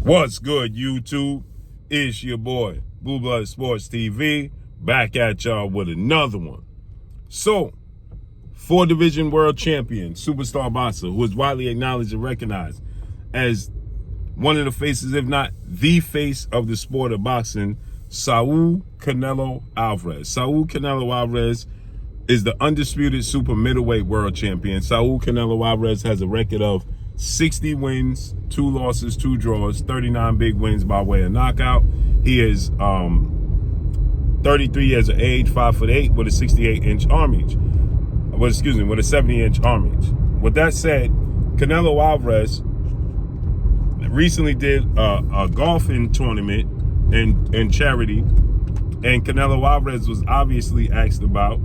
What's good, YouTube? It's your boy, Blue Blood Sports TV, back at y'all with another one. So, 4-division world champion, superstar boxer, who is widely acknowledged and recognized as one of the faces, if not the face of the sport of boxing, Saul Canelo Alvarez. Saul Canelo Alvarez is the undisputed super middleweight world champion. Saul Canelo Alvarez has a record of 60 wins, 2 losses, 2 draws, 39 big wins by way of knockout. He is 33 years of age, 5'8", with a 68-inch arm reach. With a 70-inch arm reach. With that said, Canelo Alvarez recently did a golfing tournament in charity, and Canelo Alvarez was obviously asked about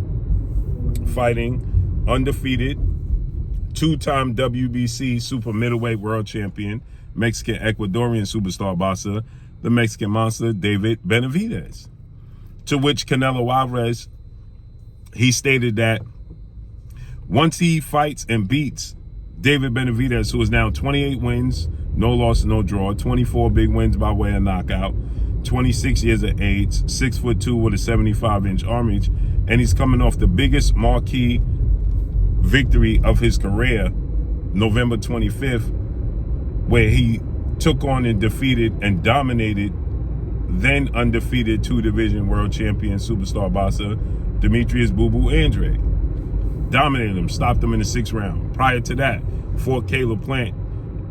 fighting undefeated, 2-time WBC super middleweight world champion, Mexican Ecuadorian superstar boxer, the Mexican monster David Benavidez. To which Canelo Alvarez, he stated that once he fights and beats David Benavidez, who is now 28 wins, no loss, no draw, 24 big wins by way of knockout, 26 years of age, 6'2" with a 75-inch arm reach, and he's coming off the biggest marquee victory of his career, November 25th, where he took on and defeated and dominated then undefeated 2-division world champion superstar boxer Demetrius Boo Boo Andre. Dominated him, stopped him in the 6th round. Prior to that, fought Caleb Plant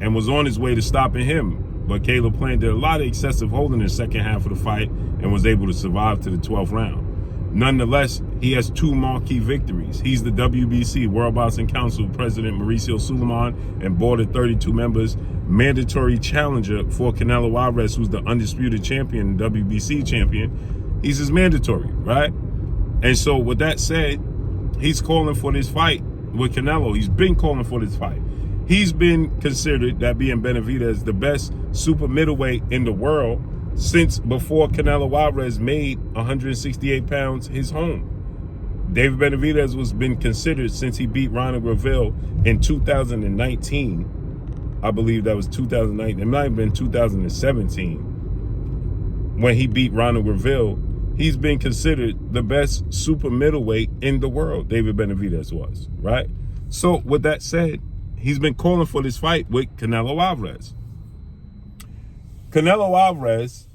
and was on his way to stopping him, but Caleb Plant did a lot of excessive holding in the second half of the fight and was able to survive to the 12th round. Nonetheless, he has 2 marquee victories. He's the WBC, World Boxing Council President Mauricio Suleiman, and board of 32 members, mandatory challenger for Canelo Alvarez, who's the undisputed champion, WBC champion. He's his mandatory, right? And so with that said, he's calling for this fight with Canelo. He's been calling for this fight. He's been considered, that being Benavidez, the best super middleweight in the world since before Canelo Alvarez made 168 pounds his home. David Benavidez was been considered since he beat Ronald Reville in 2019. I believe that was 2019. It might have been 2017 when he beat Ronald Reville. He's been considered the best super middleweight in the world, David Benavidez was, right? So with that said, he's been calling for this fight with Canelo Alvarez. Canelo Alvarez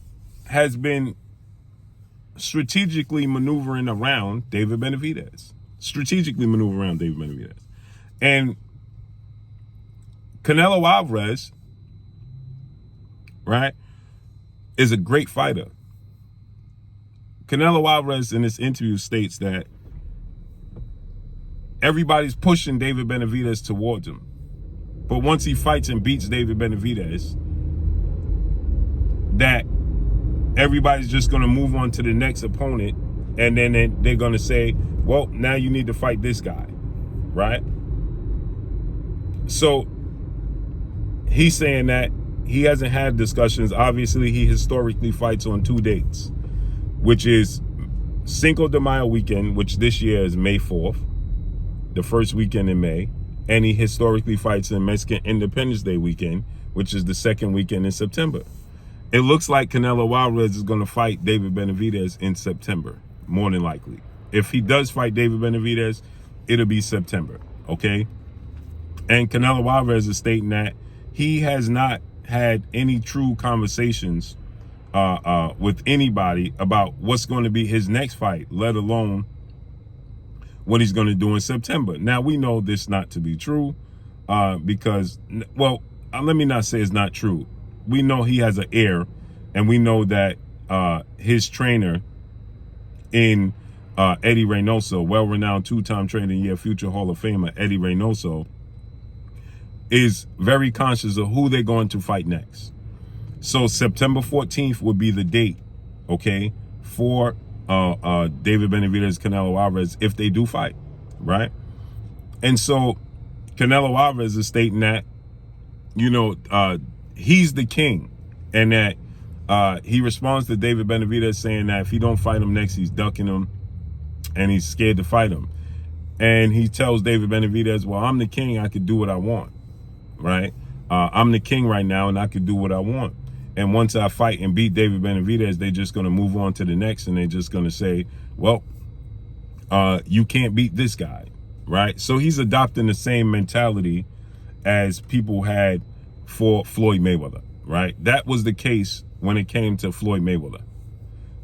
has been strategically maneuvering around David Benavidez. And Canelo Alvarez, right, is a great fighter. Canelo Alvarez in this interview states that everybody's pushing David Benavidez towards him. But once he fights and beats David Benavidez, that everybody's just going to move on to the next opponent, and then they're going to say, well, now you need to fight this guy, right? So he's saying that he hasn't had discussions. Obviously, he historically fights on 2 dates, which is Cinco de Mayo weekend, which this year is May 4th, the first weekend in May, and he historically fights in Mexican Independence Day weekend, which is the 2nd weekend in September. It looks like Canelo Alvarez is going to fight David Benavidez in September, more than likely. If he does fight David Benavidez, it'll be September, okay? And Canelo Alvarez is stating that he has not had any true conversations with anybody about what's going to be his next fight, let alone what he's going to do in September. Now, we know this not to be true because, well, let me not say it's not true. We know he has an heir, and we know that his trainer in Eddie Reynoso, well-renowned 2-time trainer of the year, future Hall of Famer Eddie Reynoso, is very conscious of who they're going to fight next. So September 14th would be the date, okay, for David Benavidez, Canelo Alvarez, if they do fight, right? And so Canelo Alvarez is stating that, you know, he's the king, and that he responds to David Benavidez saying that if he don't fight him next, he's ducking him and he's scared to fight him. And he tells David Benavidez, well, I'm the king, I could do what I want, right? I'm the king right now and I could do what I want. And once I fight and beat David Benavidez, they're just going to move on to the next, and they're just going to say, well, you can't beat this guy, right? So he's adopting the same mentality as people had for Floyd Mayweather, right? That was the case when it came to Floyd Mayweather.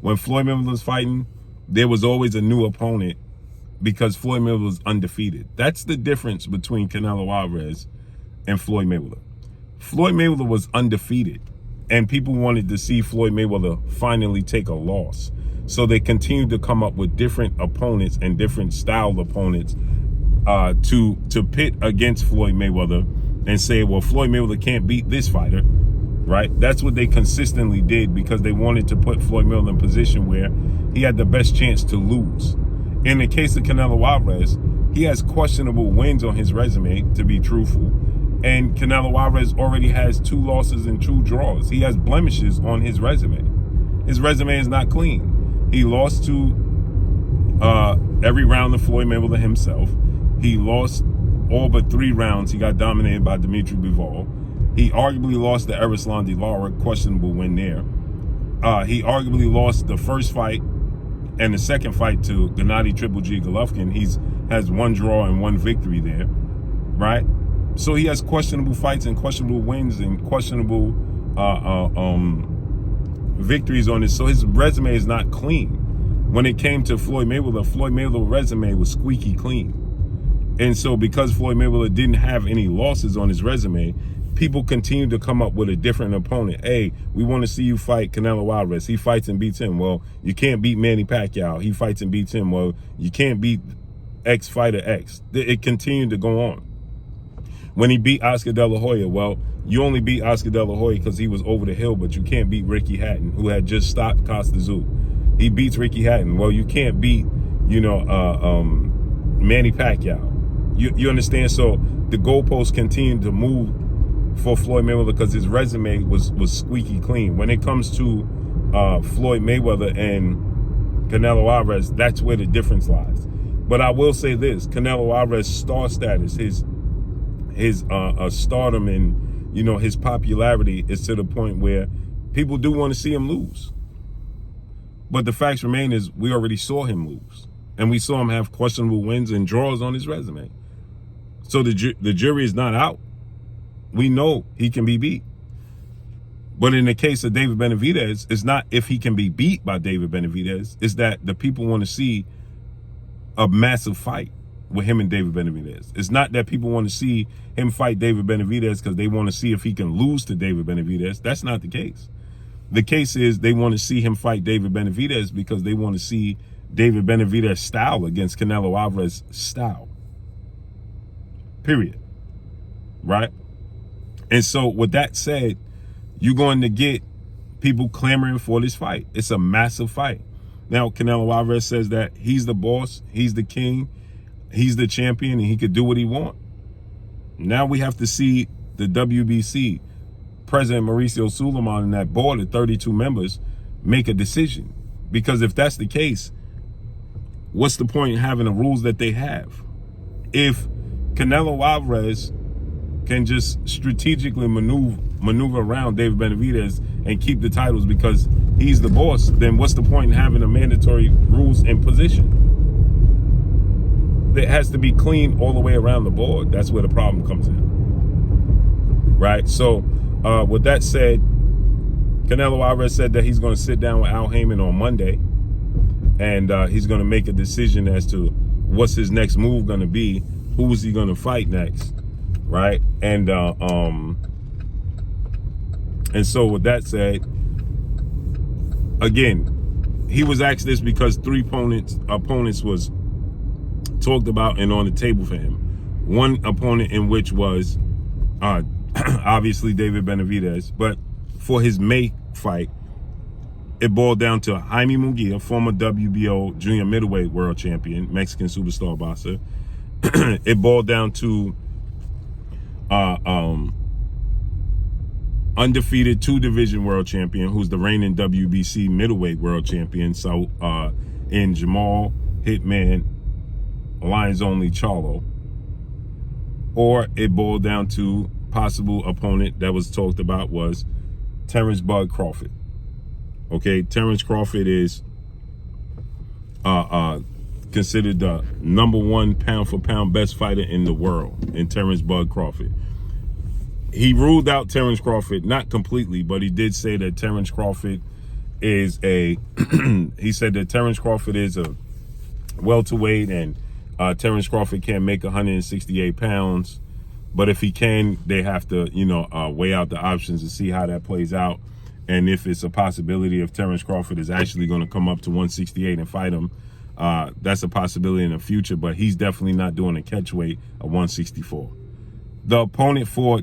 When Floyd Mayweather was fighting, there was always a new opponent because Floyd Mayweather was undefeated. That's the difference between Canelo Alvarez and Floyd Mayweather. Floyd Mayweather was undefeated, and people wanted to see Floyd Mayweather finally take a loss. So they continued to come up with different opponents and different style opponents to pit against Floyd Mayweather and say, well, Floyd Mayweather can't beat this fighter, right? That's what they consistently did because they wanted to put Floyd Mayweather in a position where he had the best chance to lose. In the case of Canelo Alvarez, he has questionable wins on his resume, to be truthful. And Canelo Alvarez already has 2 losses and 2 draws. He has blemishes on his resume. His resume is not clean. He lost to every round of Floyd Mayweather himself. He lost all but 3 rounds. He got dominated by Dimitri Bivol. He arguably lost to Erislan De Lara, questionable win there. He arguably lost the first fight and the second fight to Gennady Triple G Golovkin. He has 1 draw and 1 victory there, right? So he has questionable fights and questionable wins and questionable victories on this. So his resume is not clean. When it came to Floyd Mayweather's resume was squeaky clean. And so because Floyd Mayweather didn't have any losses on his resume, people continue to come up with a different opponent. Hey, we want to see you fight Canelo Alvarez. He fights and beats him. Well, you can't beat Manny Pacquiao. He fights and beats him. Well, you can't beat X fighter X. It continued to go on. When he beat Oscar De La Hoya, well, you only beat Oscar De La Hoya because he was over the hill, but you can't beat Ricky Hatton, who had just stopped Costa Zoo. He beats Ricky Hatton. Well, you can't beat, Manny Pacquiao. You understand? So the goalposts continued to move for Floyd Mayweather because his resume was squeaky clean. When it comes to Floyd Mayweather and Canelo Alvarez, that's where the difference lies. But I will say this: Canelo Alvarez's star status, his stardom, and his popularity is to the point where people do want to see him lose. But the facts remain is we already saw him lose, and we saw him have questionable wins and draws on his resume. So the jury is not out. We know he can be beat. But in the case of David Benavidez, it's not if he can be beat by David Benavidez. It's that the people want to see a massive fight with him and David Benavidez. It's not that people want to see him fight David Benavidez because they want to see if he can lose to David Benavidez. That's not the case. The case is they want to see him fight David Benavidez because they want to see David Benavidez style against Canelo Alvarez style. Period. Right? And so with that said, you're going to get people clamoring for this fight. It's a massive fight. Now, Canelo Alvarez says that he's the boss, he's the king, he's the champion, and he could do what he wants. Now we have to see the WBC, President Mauricio Suleiman and that board of 32 members make a decision. Because if that's the case, what's the point in having the rules that they have? If Canelo Alvarez can just strategically maneuver around David Benavidez and keep the titles because he's the boss, then what's the point in having a mandatory rules in position? It has to be clean all the way around the board. That's where the problem comes in. Right? So with that said, Canelo Alvarez said that he's going to sit down with Al Heyman on Monday, and he's going to make a decision as to what's his next move going to be. Who is he going to fight next? Right? And so with that said, again, he was asked this because 3 opponents was talked about and on the table for him. One opponent in which was obviously David Benavidez, but for his May fight, it boiled down to Jaime Munguia, former WBO junior middleweight world champion, Mexican superstar boxer. It boiled down to undefeated 2-division world champion, who's the reigning WBC middleweight world champion, so in Jamal Hitman Lions Only Charlo. Or it boiled down to possible opponent that was talked about was Terrence Bud Crawford. Okay, Terrence Crawford is considered the #1 pound-for-pound best fighter in the world, in Terrence Bud Crawford. He ruled out Terrence Crawford, not completely, but he did say that Terrence Crawford is a he said that Terrence Crawford is a welterweight, and Terrence Crawford can't make 168 pounds. But if he can, they have to, weigh out the options to see how that plays out. And if it's a possibility if Terrence Crawford is actually going to come up to 168 and fight him, that's a possibility in the future. But he's definitely not doing a catch weight of 164. The opponent for,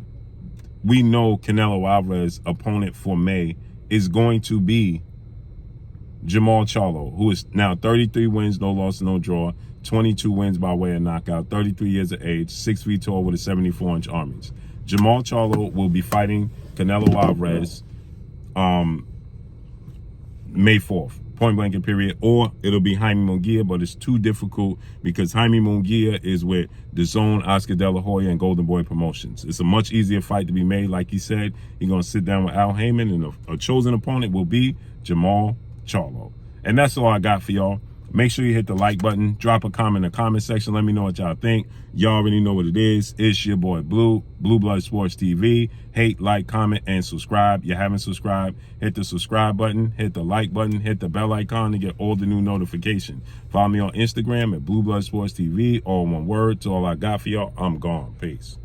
we know Canelo Alvarez opponent for May is going to be Jamal Charlo, who is now 33 wins, no loss, no draw, 22 wins by way of knockout, 33 years of age, 6 feet tall with a 74-inch armies. Jamal Charlo will be fighting Canelo Alvarez May 4th, point blank and period, or it'll be Jaime Munguia, but it's too difficult because Jaime Munguia is with DAZN, Oscar De La Hoya, and Golden Boy Promotions. It's a much easier fight to be made. Like he said, he's going to sit down with Al Heyman, and a chosen opponent will be Jamal Charlo. And that's all I got for y'all. Make sure you hit the like button. Drop a comment in the comment section. Let me know what y'all think. Y'all already know what it is. It's your boy Blue Blood Sports TV. Hate, like, comment, and subscribe. You haven't subscribed, hit the subscribe button, hit the like button, hit the bell icon to get all the new notifications. Follow me on Instagram at Blue Blood Sports TV. All one word. To all I got for y'all. I'm gone. Peace.